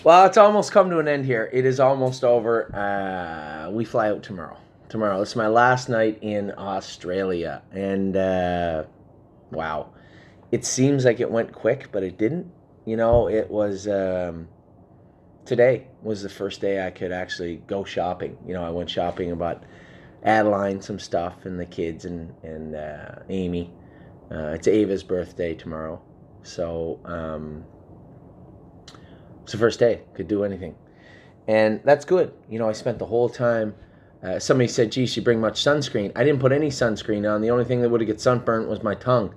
Well, it's almost come to an end here. It is almost over. We fly out tomorrow. Tomorrow. It's my last night in Australia. And wow. It seems like it went quick, but it didn't. It was today was the first day I could actually go shopping. I went shopping about Adeline some stuff and the kids and Amy. It's Ava's birthday tomorrow. So it's the first day. Could do anything. And that's good. I spent the whole time. Somebody said, geez, you bring much sunscreen. I didn't put any sunscreen on. The only thing that would have get sunburnt was my tongue.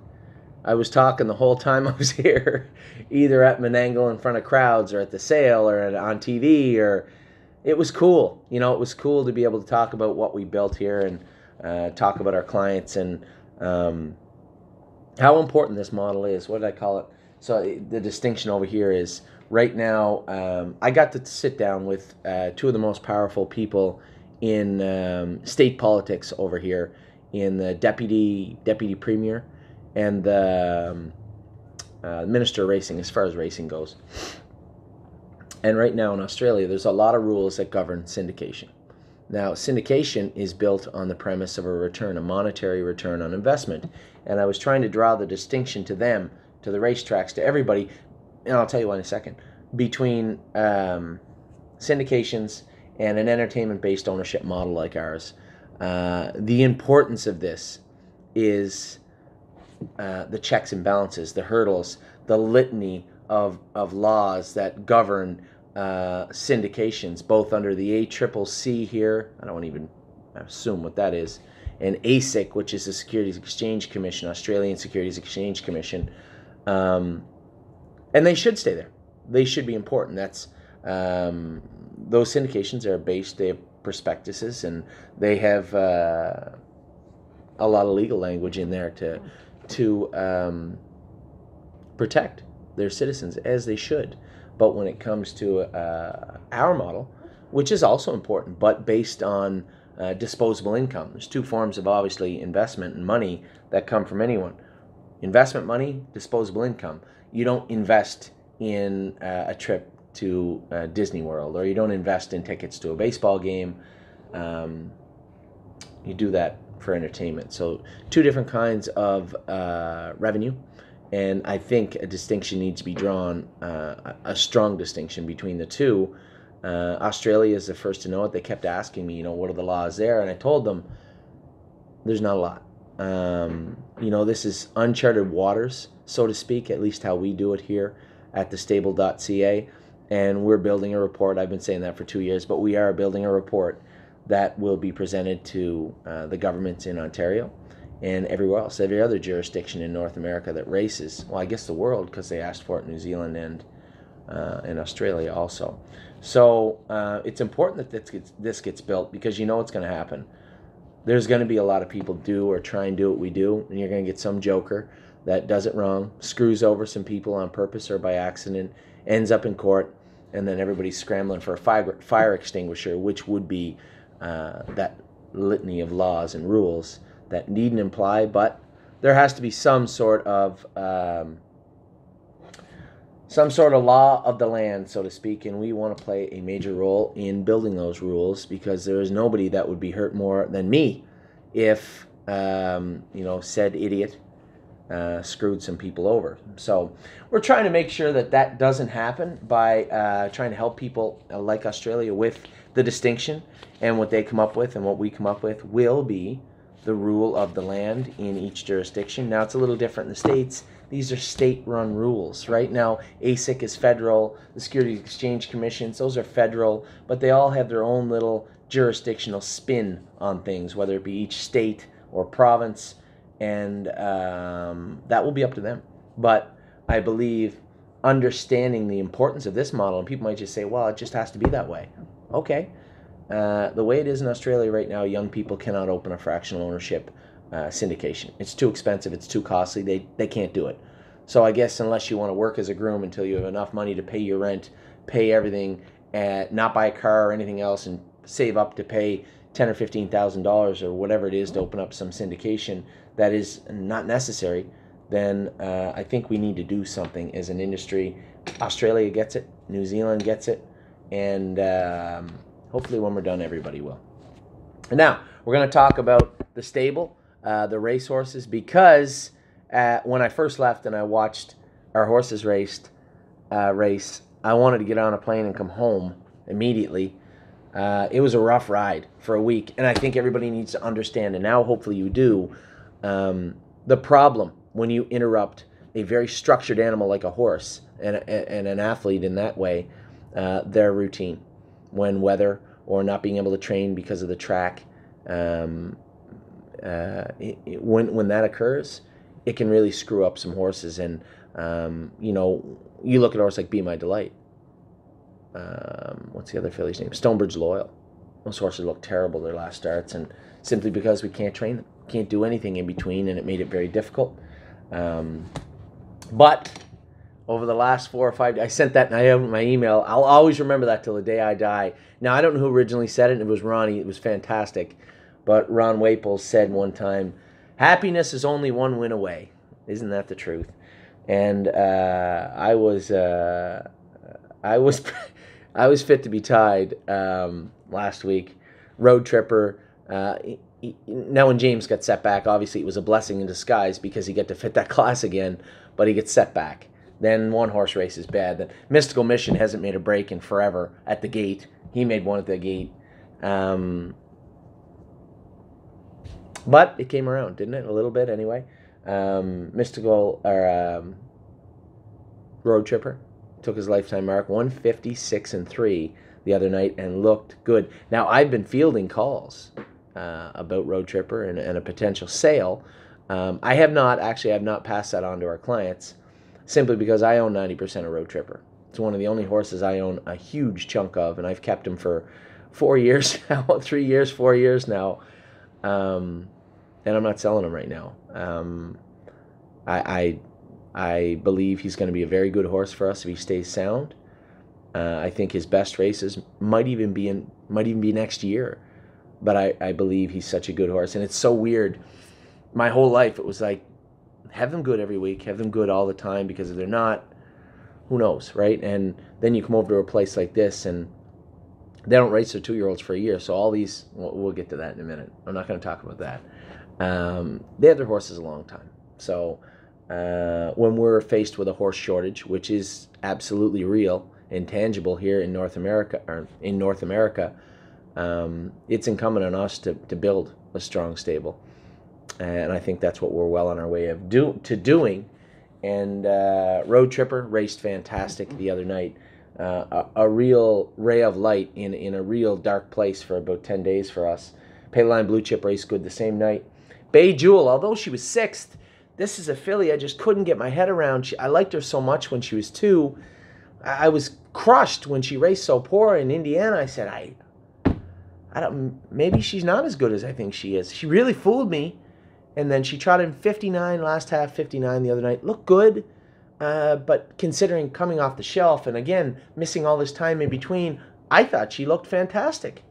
I was talking the whole time I was here, either at Menangle in front of crowds or at the sale or on TV. It was cool. It was cool to be able to talk about what we built here and talk about our clients and how important this model is. What did I call it? So the distinction over here is right now I got to sit down with two of the most powerful people in state politics over here, in the deputy premier and the minister of racing, as far as racing goes. And right now in Australia, there's a lot of rules that govern syndication. Now, syndication is built on the premise of a monetary return on investment. And I was trying to draw the distinction to them, to the racetracks, to everybody, and I'll tell you why in a second, between syndications and an entertainment-based ownership model like ours. The importance of this is the checks and balances, the hurdles, the litany of laws that govern syndications, both under the ACCC here, I don't even assume what that is, and ASIC, which is the Securities Exchange Commission, Australian Securities Exchange Commission, and they should stay there. They should be important. That's those syndications are based, they have prospectuses, and they have a lot of legal language in there to protect their citizens, as they should. But when it comes to our model, which is also important, but based on disposable income, there's two forms of obviously investment and money that come from anyone. Investment money, disposable income. You don't invest in a trip to Disney World, or you don't invest in tickets to a baseball game. You do that for entertainment. So two different kinds of revenue. And I think a distinction needs to be drawn, a strong distinction between the two. Australia is the first to know it. They kept asking me, what are the laws there? And I told them, there's not a lot. This is uncharted waters, so to speak, at least how we do it here at TheStable.ca. And we're building a report. I've been saying that for 2 years, but we are building a report that will be presented to the governments in Ontario and everywhere else, every other jurisdiction in North America that races. Well, I guess the world, because they asked for it in New Zealand and Australia also. So it's important that this gets built, because it's going to happen. There's going to be a lot of people do or try and do what we do, and you're going to get some joker that does it wrong, screws over some people on purpose or by accident, ends up in court, and then everybody's scrambling for a fire extinguisher, which would be that litany of laws and rules that needn't apply. But there has to be some sort of law of the land, so to speak, and we want to play a major role in building those rules, because there is nobody that would be hurt more than me if said idiot screwed some people over. So we're trying to make sure that doesn't happen by trying to help people like Australia with the distinction, and what they come up with and what we come up with will be the rule of the land in each jurisdiction. Now, it's a little different in the States. These are state-run rules. Right now, ASIC is federal, the Securities Exchange Commissions, those are federal, but they all have their own little jurisdictional spin on things, whether it be each state or province, and that will be up to them. But I believe understanding the importance of this model, and people might just say, well, it just has to be that way. Okay. The way it is in Australia right now, young people cannot open a fractional ownership syndication. It's too expensive. It's too costly. They can't do it. So I guess unless you want to work as a groom until you have enough money to pay your rent, pay everything, not buy a car or anything else, and save up to pay $10,000 or $15,000 or whatever it is to open up some syndication that is not necessary, then I think we need to do something as an industry Australia gets it, New Zealand gets it, and hopefully when we're done, everybody will. And now we're going to talk about the stable, the racehorses, because when I first left and I watched our horses race, I wanted to get on a plane and come home immediately. It was a rough ride for a week, and I think everybody needs to understand, and now hopefully you do, the problem when you interrupt a very structured animal like a horse and an athlete in that way, their routine, when weather or not being able to train because of the track, when that occurs, it can really screw up some horses. And you look at a horse like Be My Delight. What's the other filly's name? Stonebridge Loyal. Those horses look terrible their last starts, and simply because we can't train them, can't do anything in between, and it made it very difficult. But over the last 4 or 5 days, I sent that, and I have my email. I'll always remember that till the day I die. Now, I don't know who originally said it, and it was Ronnie. It was fantastic. But Ron Waples said one time, happiness is only one win away. Isn't that the truth? And I was fit to be tied last week. Road Tripper. Now when James got set back, obviously it was a blessing in disguise because he got to fit that class again, but he gets set back. Then one horse race is bad. The Mystical Mission hasn't made a break in forever at the gate. He made one at the gate. But it came around, didn't it? A little bit anyway. Road Tripper took his lifetime mark, 156-3 the other night, and looked good. Now, I've been fielding calls about Road Tripper and a potential sale. I have not passed that on to our clients, simply because I own 90% of Road Tripper. It's one of the only horses I own a huge chunk of, and I've kept him for 4 years now, 3 years, 4 years now, and I'm not selling him right now. I believe he's going to be a very good horse for us if he stays sound. I think his best races might even be next year, but I believe he's such a good horse, and it's so weird. My whole life it was like, have them good every week, have them good all the time, because if they're not, who knows, right? And then you come over to a place like this, and they don't race their 2-year-olds for a year. So all these, we'll get to that in a minute. I'm not going to talk about that. They have their horses a long time. So when we're faced with a horse shortage, which is absolutely real and tangible here in North America, it's incumbent on us to build a strong stable. And I think that's what we're well on our way of doing. And Road Tripper raced fantastic the other night. A real ray of light in a real dark place for about 10 days for us. Payline Blue Chip raced good the same night. Bay Jewel, although she was 6th, this is a filly I just couldn't get my head around. I liked her so much when she was 2. I was crushed when she raced so poor in Indiana. I said, I don't. Maybe she's not as good as I think she is. She really fooled me. And then she trotted in 59, last half 59 the other night. Looked good, but considering coming off the shelf and, again, missing all this time in between, I thought she looked fantastic.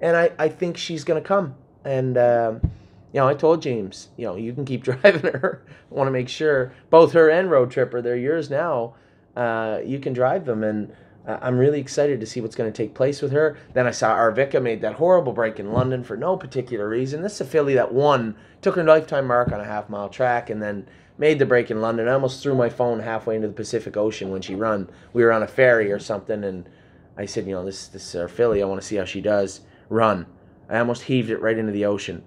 And I think she's going to come. And, I told James, you can keep driving her. I want to make sure both her and Road Tripper, they're yours now. You can drive them. And I'm really excited to see what's going to take place with her. Then I saw Arvika made that horrible break in London for no particular reason. This is a filly that won, took her lifetime mark on a half-mile track, and then made the break in London. I almost threw my phone halfway into the Pacific Ocean when she run. We were on a ferry or something, and I said, this is our filly. I want to see how she does run. I almost heaved it right into the ocean.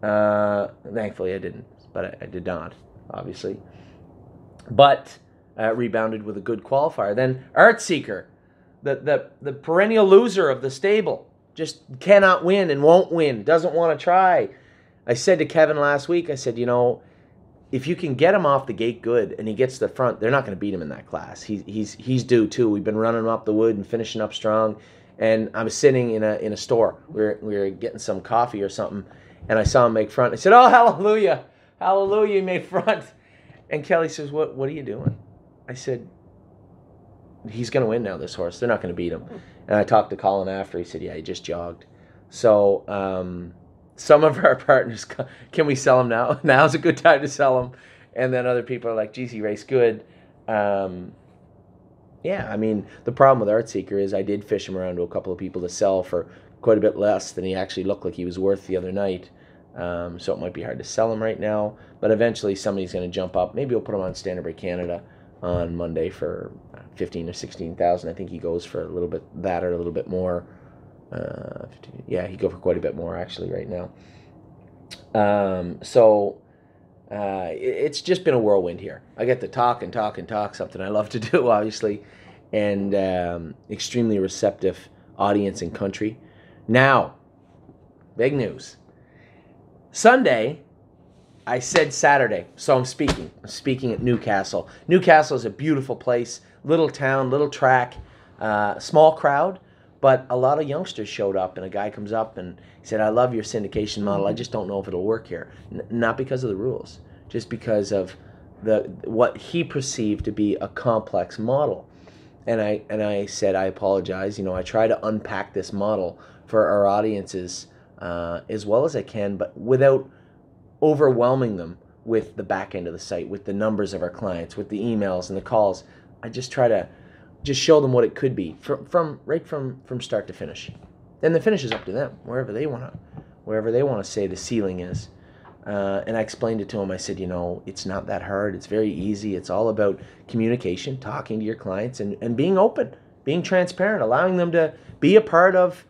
Thankfully, I didn't, but I did not, obviously. But rebounded with a good qualifier. Then Artseeker, the perennial loser of the stable, just cannot win and won't win, doesn't want to try. I said to Kevin last week, I said, if you can get him off the gate good and he gets to the front, they're not going to beat him in that class. He's due too. We've been running him up the wood and finishing up strong. And I was sitting in a store. We were getting some coffee or something, and I saw him make front. I said, "Oh, hallelujah, hallelujah! He made front." And Kelly says, "What are you doing?" I said, "He's going to win now, this horse. They're not going to beat him." And I talked to Colin after. He said, "Yeah, he just jogged." So some of our partners, can we sell him now? Now's a good time to sell him. And then other people are like, "Geez, he raced good." Yeah, I mean, the problem with Artseeker is I did fish him around to a couple of people to sell for quite a bit less than he actually looked like he was worth the other night. So it might be hard to sell him right now, but eventually somebody's going to jump up. Maybe we'll put him on Standard Break Canada on Monday for 15 or 16,000. I think he goes for a little bit that or a little bit more. Yeah, he go for quite a bit more actually right now. It's just been a whirlwind here. I get to talk and talk and talk, something I love to do, obviously, and extremely receptive audience and country. Now, big news. Sunday, I said Saturday, so I'm speaking. I'm speaking at Newcastle. Newcastle is a beautiful place, little town, little track, small crowd, but a lot of youngsters showed up, and a guy comes up and he said, I love your syndication model. I just don't know if it'll work here. Not because of the rules, just because of what he perceived to be a complex model. And I said, I apologize. I try to unpack this model for our audiences as well as I can, but without overwhelming them with the back end of the site, with the numbers of our clients, with the emails and the calls. I just try to just show them what it could be from start to finish. Then the finish is up to them, wherever they want to say the ceiling is. And I explained it to them. I said, it's not that hard. It's very easy. It's all about communication, talking to your clients, and being open, being transparent, allowing them to be a part of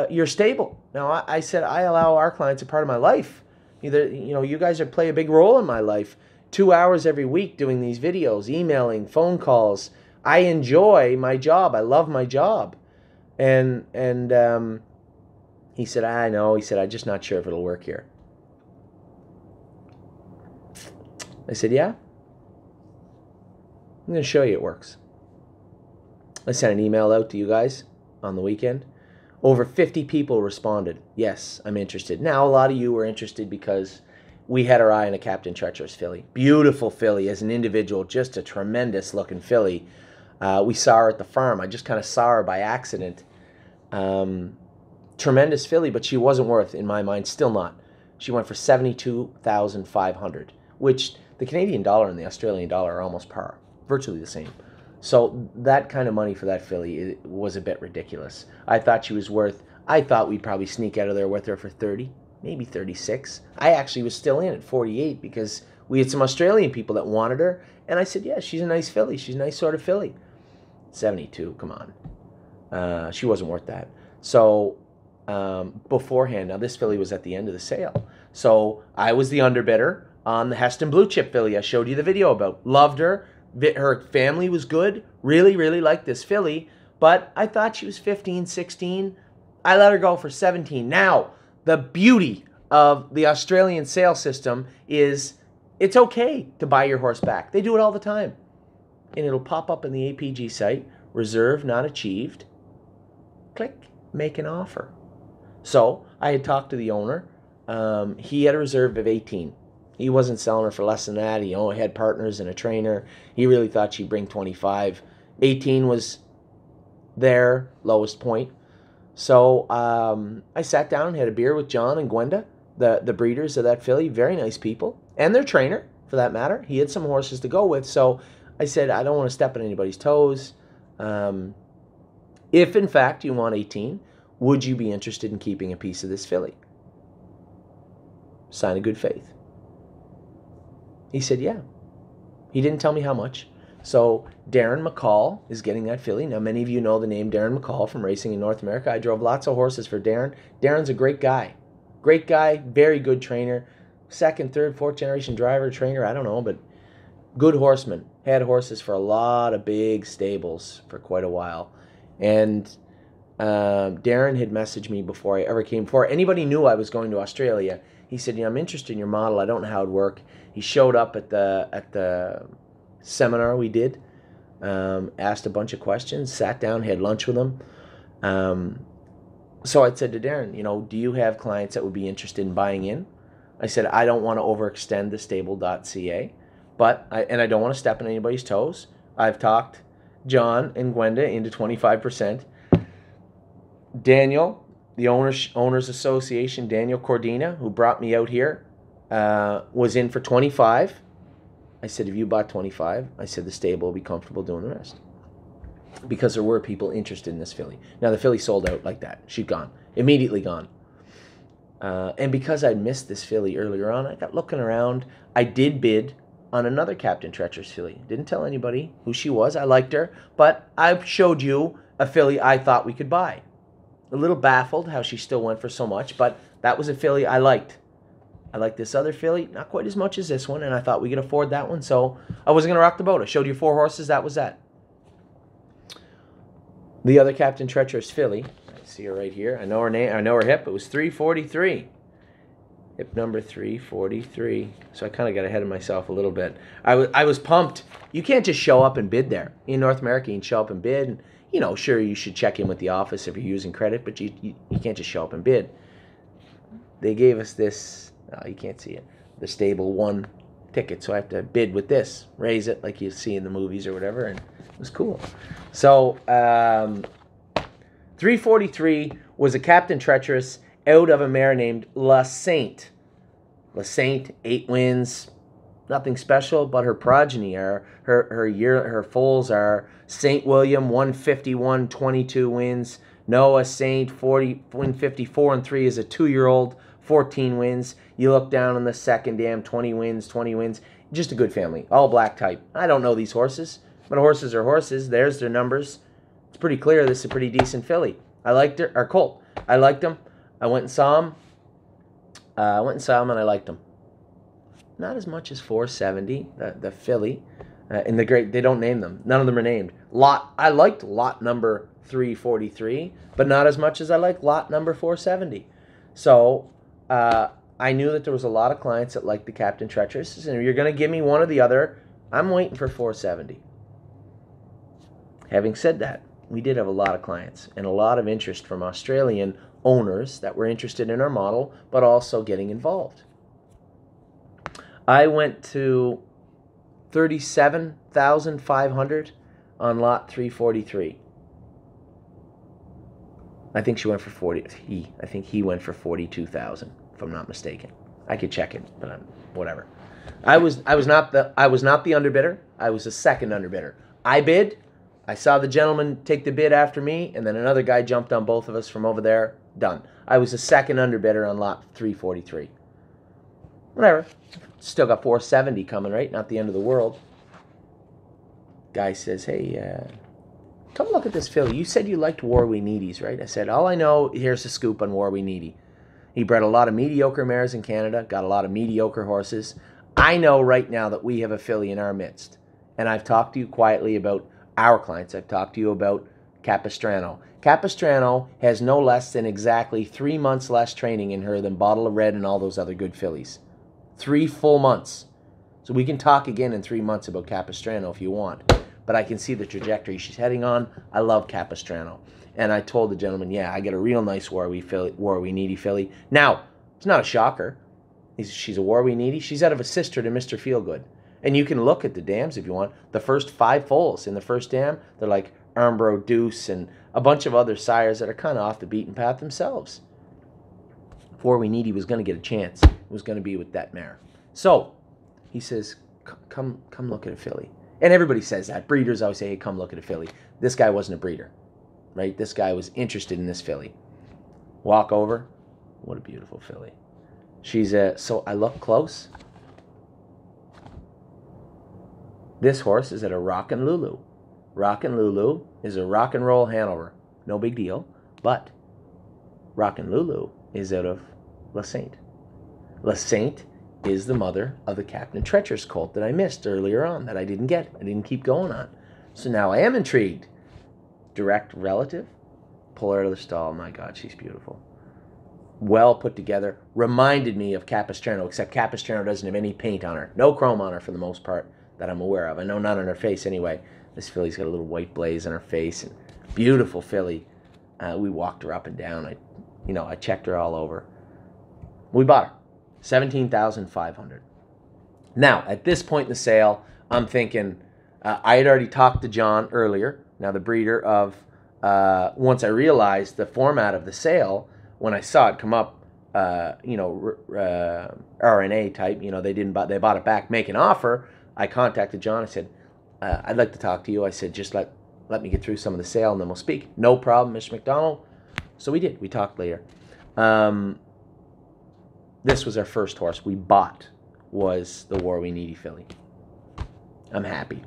your stable. Now, I said I allow our clients a part of my life. You guys play a big role in my life. 2 hours every week doing these videos, emailing, phone calls. I enjoy my job. I love my job. And he said, I know. He said, I'm just not sure if it'll work here. I said, yeah. I'm going to show you it works. I sent an email out to you guys on the weekend. Over 50 people responded, yes, I'm interested. Now, a lot of you were interested because we had our eye on a Captain Treacherous filly. Beautiful filly as an individual, just a tremendous looking filly. We saw her at the farm. I just kind of saw her by accident. Tremendous filly, but she wasn't worth, in my mind, still not. She went for $72,500, which the Canadian dollar and the Australian dollar are almost par, virtually the same. So that kind of money for that filly was a bit ridiculous. I thought we'd probably sneak out of there with her for 30, maybe 36. I actually was still in at 48 because we had some Australian people that wanted her. And I said, yeah, she's a nice filly. She's a nice sort of filly. 72, come on. She wasn't worth that. So beforehand, now this filly was at the end of the sale. So I was the underbidder on the Heston Blue Chip filly I showed you the video about. Loved her. Her family was good. Really, really liked this filly. But I thought she was 15, 16. I let her go for 17. Now, the beauty of the Australian sale system is it's okay to buy your horse back. They do it all the time. And it'll pop up in the APG site, reserve not achieved. Click, make an offer. So I had talked to the owner. He had a reserve of 18. He wasn't selling her for less than that. He only had partners and a trainer. He really thought she'd bring 25. 18 was their lowest point. So I sat down and had a beer with John and Gwenda, the breeders of that filly. Very nice people. And their trainer, for that matter. He had some horses to go with. So I said, I don't want to step on anybody's toes. If, in fact, you want 18, would you be interested in keeping a piece of this filly? Sign of good faith. He said, yeah. He didn't tell me how much. So Darren McCall is getting that filly. Now, many of you know the name Darren McCall from racing in North America. I drove lots of horses for Darren. Darren's a great guy. Great guy, very good trainer. Second, third, fourth generation driver, trainer, I don't know, but good horseman. Had horses for a lot of big stables for quite a while. And Darren had messaged me before I ever came. Before anybody knew I was going to Australia, he said, I'm interested in your model. I don't know how it'd work. He showed up at the seminar we did, asked a bunch of questions, sat down, had lunch with him. So I said to Darren, do you have clients that would be interested in buying in? I said, I don't want to overextend TheStable.ca, but I don't want to step on anybody's toes. I've talked John and Gwenda into 25%. Daniel, the Owners Association, Daniel Cordina, who brought me out here, was in for 25. I said, if you bought 25, I said the stable will be comfortable doing the rest. because there were people interested in this filly. Now the filly sold out like that. She'd gone, immediately gone. And because I missed this filly earlier on, I got looking around. I did bid on another Captain Treacherous filly. Didn't tell anybody who she was. I liked her, but I showed you a filly I thought we could buy. A little baffled how she still went for so much, but that was a filly I liked. I liked this other filly, not quite as much as this one, and I thought we could afford that one, so I wasn't going to rock the boat. I showed you 4 horses, that was that. The other Captain Treacherous filly, I see her right here. I know her name, I know her hip. It was 343. Hip number 343. So I kind of got ahead of myself a little bit. I was pumped. You can't just show up and bid there. In North America, you can show up and bid. And, you know, sure, you should check in with the office if you're using credit, but you can't just show up and bid. They gave us this, you can't see it, the Stable 1 ticket. So I have to bid with this, raise it like you see in the movies or whatever, and it was cool. So 343 was a Captain Treacherous out of a mare named La Sainte. La Sainte, 8 wins, nothing special, but her progeny are, her foals are St. William, 151, 22 wins. Noah Saint, 40, win 54 and 3 is a 2-year-old, 14 wins. You look down on the second dam, 20 wins, 20 wins. Just a good family, all black type. I don't know these horses, but horses are horses. There's their numbers. It's pretty clear this is a pretty decent filly. I liked her, or colt. I liked him. I went and saw him. And I liked him. Not as much as 470, the filly. In the great, they don't name them. None of them are named. I liked lot number 343, but not as much as I like lot number 470. So I knew that there was a lot of clients that liked the Captain Treacherous, and if you're going to give me one or the other, I'm waiting for 470. Having said that, we did have a lot of clients and a lot of interest from Australian owners that were interested in our model, but also getting involved. I went to 37,500 on lot 343. I think she went for 40. I think he went for 42,000, if I'm not mistaken. I could check it, but whatever. I was not the underbidder. I was the second underbidder. I bid. I saw the gentleman take the bid after me, and then another guy jumped on both of us from over there. Done. I was the second underbidder on lot 343. Whatever. Still got 470 coming, right? Not the end of the world. Guy says, hey, come look at this filly. You said you liked War We Needies, right? I said, all I know, here's the scoop on War We Needy. He bred a lot of mediocre mares in Canada, got a lot of mediocre horses. I know right now that we have a filly in our midst. And I've talked to you quietly about our clients. I've talked to you about Capistrano. Capistrano has no less than exactly 3 months less training in her than Bottle of Red and all those other good fillies. 3 full months. So we can talk again in 3 months about Capistrano if you want. But I can see the trajectory she's heading on. I love Capistrano. And I told the gentleman, yeah, I get a real nice War We Needy filly. Now, it's not a shocker. She's a War We Needy. She's out of a sister to Mr. Feelgood. And you can look at the dams if you want. The first 5 foals in the first dam, they're like Armbro Deuce and a bunch of other sires that are kind of off the beaten path themselves. War We Needy was going to get a chance. It was going to be with that mare. So he says, come look at a filly. And everybody says that. Breeders always say, hey, come look at a filly. This guy wasn't a breeder, right? This guy was interested in this filly. Walk over. What a beautiful filly. She's so I look close. This horse is at a Rockin' Lulu. Rockin' Lulu is a rock and roll Hanover. No big deal. But Rockin' Lulu is out of La Sainte. La Sainte is the mother of the Captain Treacherous colt that I missed earlier on, that I didn't get. I didn't keep going on. So now I am intrigued. Direct relative. Pull her out of the stall. My God, she's beautiful. Well put together. Reminded me of Capistrano, except Capistrano doesn't have any paint on her. No chrome on her for the most part that I'm aware of. I know not on her face anyway. This filly's got a little white blaze on her face. And beautiful filly. We walked her up and down. I checked her all over. We bought her. 17,500. Now, at this point in the sale, I'm thinking, I had already talked to John earlier, now the breeder of, once I realized the format of the sale, when I saw it come up, RNA type, they bought it back, make an offer. I contacted John. I said, I'd like to talk to you. I said, just let let me get through some of the sale and then we'll speak. No problem, Mr. McDonald. So we did. We talked later. This was our first horse we bought, was the War We Needy filly. I'm happy.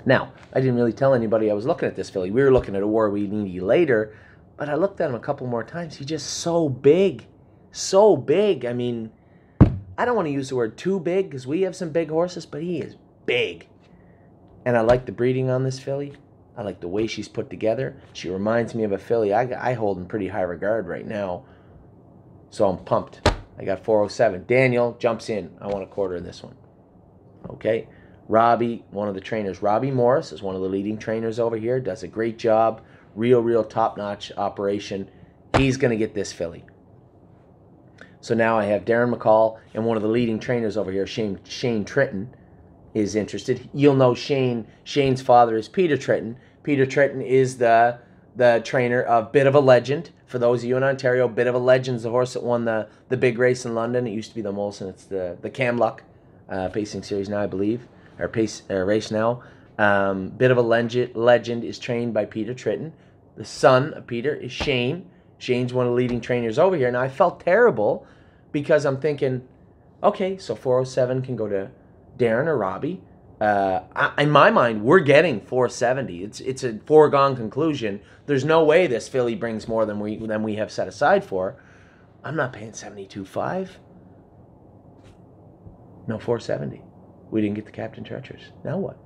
Now, I didn't really tell anybody I was looking at this filly. We were looking at a War We Needy later, but I looked at him a couple more times. He's just so big. So big. I mean, I don't want to use the word too big because we have some big horses, but he is big. And I like the breeding on this filly. I like the way she's put together. She reminds me of a filly I hold in pretty high regard right now. So I'm pumped. I got 407. Daniel jumps in. I want a quarter of this one. Okay. Robbie, one of the trainers, Robbie Morris, is one of the leading trainers over here. Does a great job. Real top-notch operation. He's going to get this filly. So now I have Darren McCall and one of the leading trainers over here, Shane Tritton, is interested. You'll know Shane. Shane's father is Peter Tritton. Peter Tritton is the trainer of Bit of a Legend. For those of you in Ontario, Bit of a Legend's the horse that won the big race in London. It used to be the Molson. It's the Camluck pacing series now, I believe, or race now. Bit of a Legend is trained by Peter Tritton. The son of Peter is Shane. Shane's one of the leading trainers over here. Now, I felt terrible because I'm okay, so 407 can go to Darren or Robbie. In my mind, we're getting 470. It's a foregone conclusion. There's no way this filly brings more than we have set aside for. I'm not paying 72.5. No, 470. We didn't get the Captain Treacherous. Now what?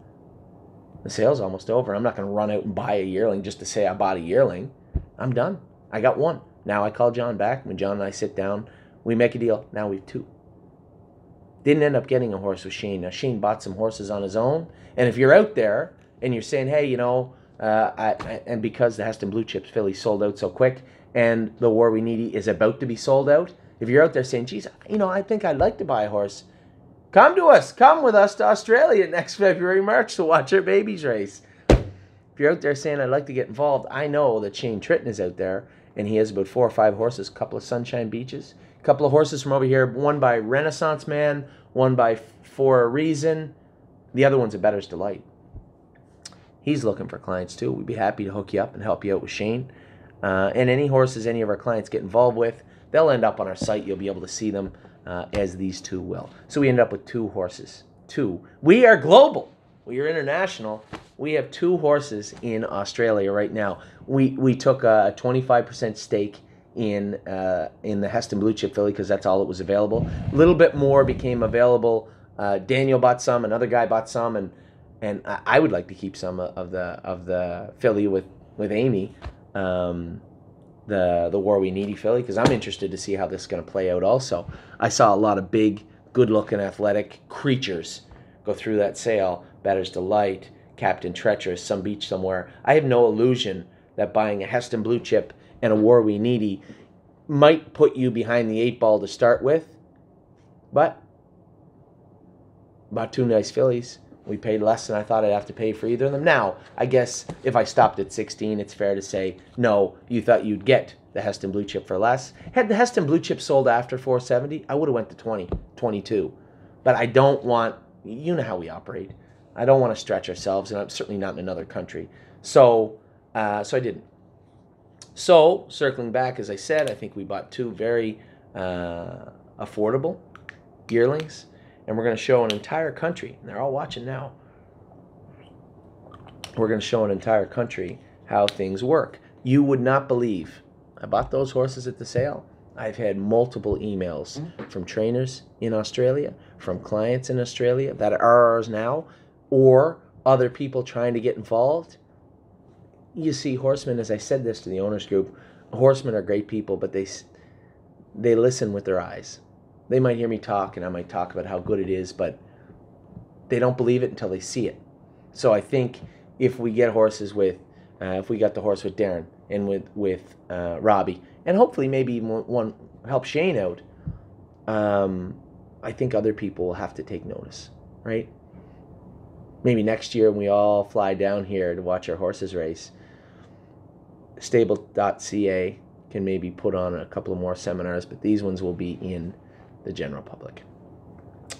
The sale's almost over. I'm not going to run out and buy a yearling just to say I bought a yearling. I'm done. I got one. Now I call John back. When John and I sit down, we make a deal. Now we have two. Didn't end up getting a horse with Shane. Now, Shane bought some horses on his own. And if you're out there and you're saying, hey, and because the Heston Blue Chips filly sold out so quick and the War We Needy is about to be sold out, if you're out there saying, geez, I think I'd like to buy a horse, come to us. Come with us to Australia next February, March to watch our babies race. If you're out there saying, I'd like to get involved, I know that Shane Tritton is out there, and he has about 4 or 5 horses, a couple of Sunshine Beaches, a couple of horses from over here, one by Renaissance Man, one by For a Reason. The other one's a Better's Delight. He's looking for clients too. We'd be happy to hook you up and help you out with Shane. And any horses any of our clients get involved with, they'll end up on our site. You'll be able to see them as these two will. So we end up with 2 horses. 2. We are global. We are international. We have 2 horses in Australia right now. We took a 25% stake in the Heston Blue Chip filly because that's all that was available. A little bit more became available. Daniel bought some, another guy bought some, and I would like to keep some of the filly with Amy, the War We Needy filly, because I'm interested to see how this is going to play out also. I saw a lot of big, good-looking, athletic creatures go through that sale. Better's Delight, Captain Treacherous, some beach somewhere. I have no illusion that buying a Heston Blue Chip and a War We Needy might put you behind the 8 ball to start with, but bought 2 nice fillies. We paid less than I thought I'd have to pay for either of them. Now, I guess if I stopped at 16, it's fair to say, no, you thought you'd get the Heston Blue Chip for less. Had the Heston Blue Chip sold after 470, I would have went to 20, 22. But I don't want, you know how we operate. I don't want to stretch ourselves, and I'm certainly not in another country. So I didn't. So, circling back, as I said, I think we bought 2 very affordable yearlings, and we're going to show an entire country, and they're all watching now. We're going to show an entire country how things work. You would not believe, I bought those horses at the sale. I've had multiple emails from trainers in Australia, from clients in Australia that are ours now, or other people trying to get involved. You see, horsemen, as I said this to the owners group, horsemen are great people, but they listen with their eyes. They might hear me talk, and I might talk about how good it is, but they don't believe it until they see it. So I think if we get horses with, if we got the horse with Darren and with Robbie, and hopefully maybe even one help Shane out, I think other people will have to take notice, right? Maybe next year when we all fly down here to watch our horses race, TheStable.ca can maybe put on a couple of more seminars, but these ones will be in the general public.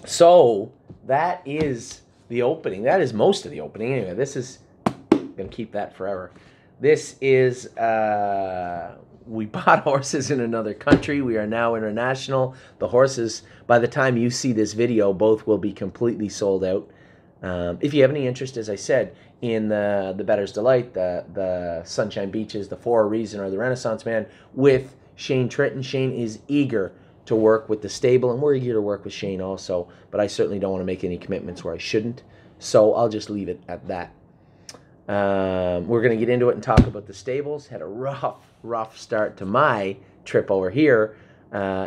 So that is the opening. That is most of the opening. Anyway, this is Gonna keep that forever. This is, we bought horses in another country. We are now international. The horses, by the time you see this video, both will be completely sold out. If you have any interest, as I said, in the Bettor's Delight, the Sunshine Beaches, the For a Reason, or the Renaissance Man with Shane Tritton, Shane is eager to work with the stable, and we're eager to work with Shane also, but I certainly don't want to make any commitments where I shouldn't, so I'll just leave it at that. We're going to get into it and talk about the stables. Had a rough start to my trip over here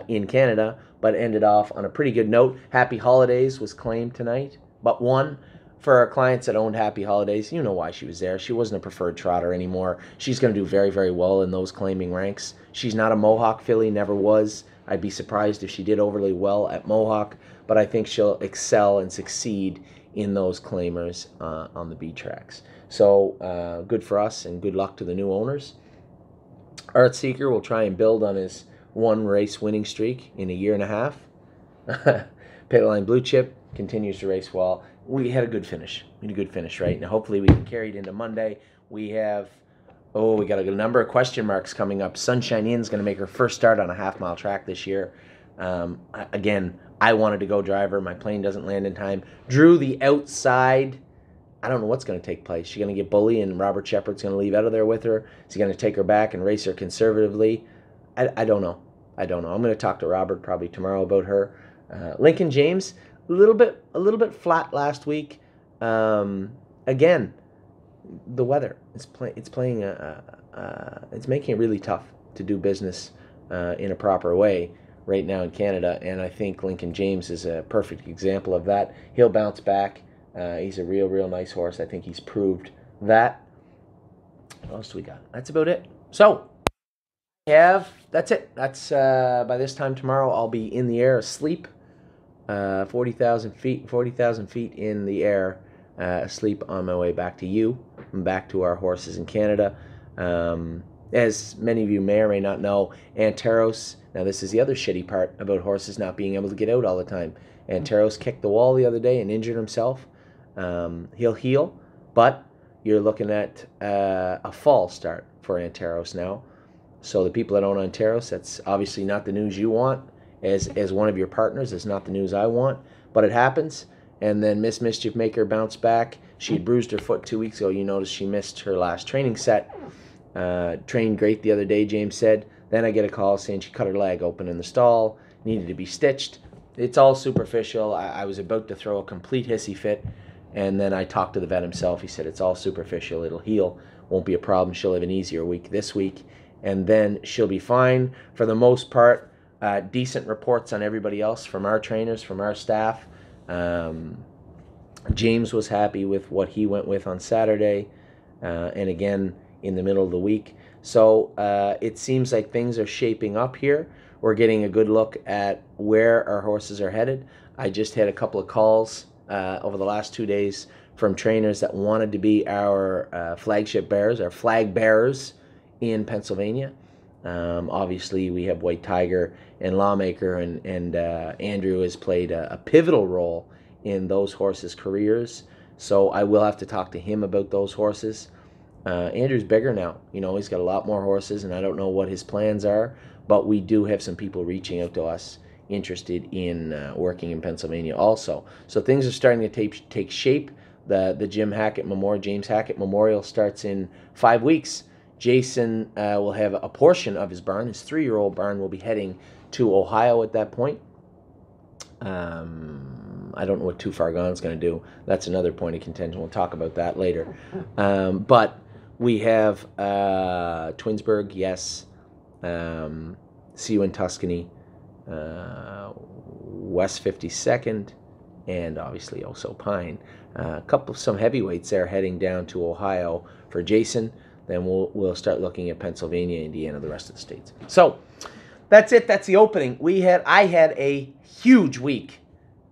in Canada, but ended off on a pretty good note. Happy Holidays was claimed tonight, but one for our clients that owned Happy Holidays. You know why she was there. She wasn't a preferred trotter anymore. She's going to do very, very well in those claiming ranks. She's not a Mohawk filly, never was. I'd be surprised if she did overly well at Mohawk, but I think she'll excel and succeed in those claimers on the B tracks. So good for us, and good luck to the new owners. Art Seeker will try and build on his one race winning streak in a year and a half. Petaline Blue Chip continues to race well. We had a good finish. We had a good finish, right? Now hopefully we can carry it into Monday. We got a number of question marks coming up. Sunshine Inn's going to make her first start on a half-mile track this year. Again, I wanted to go drive her. My plane doesn't land in time. Drew the outside. I don't know what's going to take place. She's going to get bully, and Robert Shepard's going to leave out of there with her. Is he going to take her back and race her conservatively? I don't know. I'm going to talk to Robert probably tomorrow about her. Lincoln James, a little bit flat last week. Again, the weather it's making it really tough to do business in a proper way right now in Canada, and I think Lincoln James is a perfect example of that. He'll bounce back. He's a real nice horse. I think he's proved that. What else do we got? That's about it. So that's it. That's by this time tomorrow I'll be in the air asleep. 40,000 feet in the air, asleep on my way back to you and back to our horses in Canada. As many of you may or may not know, Anteros, now this is the other shitty part about horses not being able to get out all the time. Anteros kicked the wall the other day and injured himself. He'll heal, but you're looking at a fall start for Anteros now. So the people that own Anteros, that's obviously not the news you want. As one of your partners, it's not the news I want, but it happens. And then Miss Mischief Maker bounced back. She had bruised her foot 2 weeks ago. You notice she missed her last training set. Trained great the other day, James said. Then I get a call saying she cut her leg open in the stall, needed to be stitched. It's all superficial. I was about to throw a complete hissy fit, and then I talked to the vet himself. He said it's all superficial. It'll heal. Won't be a problem. She'll have an easier week this week, and then she'll be fine for the most part. Decent reports on everybody else from our trainers, from our staff. James was happy with what he went with on Saturday, and again in the middle of the week. So it seems like things are shaping up here. We're getting a good look at where our horses are headed. I just had a couple of calls over the last 2 days from trainers that wanted to be our flagship bearers, our flag bearers in Pennsylvania. Obviously, we have White Tiger and Lawmaker, and Andrew has played a pivotal role in those horses' careers. So I will have to talk to him about those horses. Andrew's bigger now. You know, he's got a lot more horses, and I don't know what his plans are, but we do have some people reaching out to us interested in working in Pennsylvania also. So things are starting to take shape. The James Hackett Memorial starts in 5 weeks. Jason will have a portion of his barn. His 3-year-old barn will be heading to Ohio at that point. I don't know what Too Far Gone's going to do. That's another point of contention. We'll talk about that later. But we have Twinsburg, yes. See You in Tuscany, West 52nd, and obviously also Pine. Some heavyweights there heading down to Ohio for Jason. Then we'll start looking at Pennsylvania, Indiana, the rest of the states. So that's it. That's the opening. I had a huge week.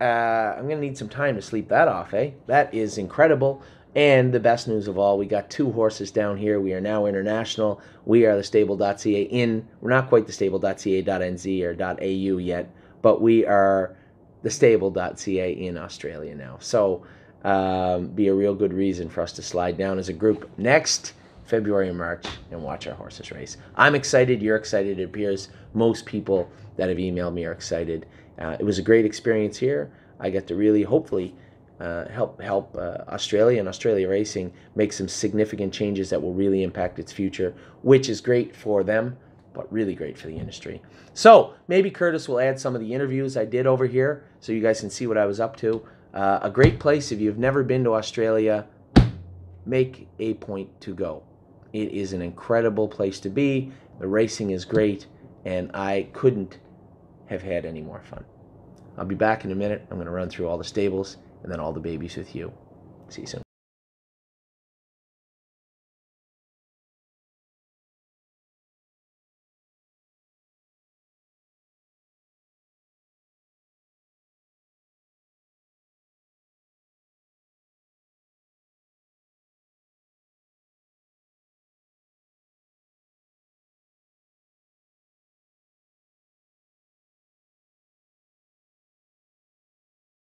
I'm going to need some time to sleep that off, eh? That is incredible. And the best news of all, we got 2 horses down here. We are now international. We are TheStable.ca we're not quite TheStable.ca.nz or .au yet, but we are TheStable.ca in Australia now. So be a real good reason for us to slide down as a group next February and March and watch our horses race. I'm excited. You're excited. It appears most people that have emailed me are excited. It was a great experience here. I got to really, hopefully, help Australia and Australia Racing make some significant changes that will really impact its future, which is great for them, but really great for the industry. So maybe Curtis will add some of the interviews I did over here so you guys can see what I was up to. A great place. If you've never been to Australia, make a point to go. It is an incredible place to be. The racing is great, and I couldn't have had any more fun. I'll be back in a minute. I'm going to run through all the stables and then all the babies with you. See you soon.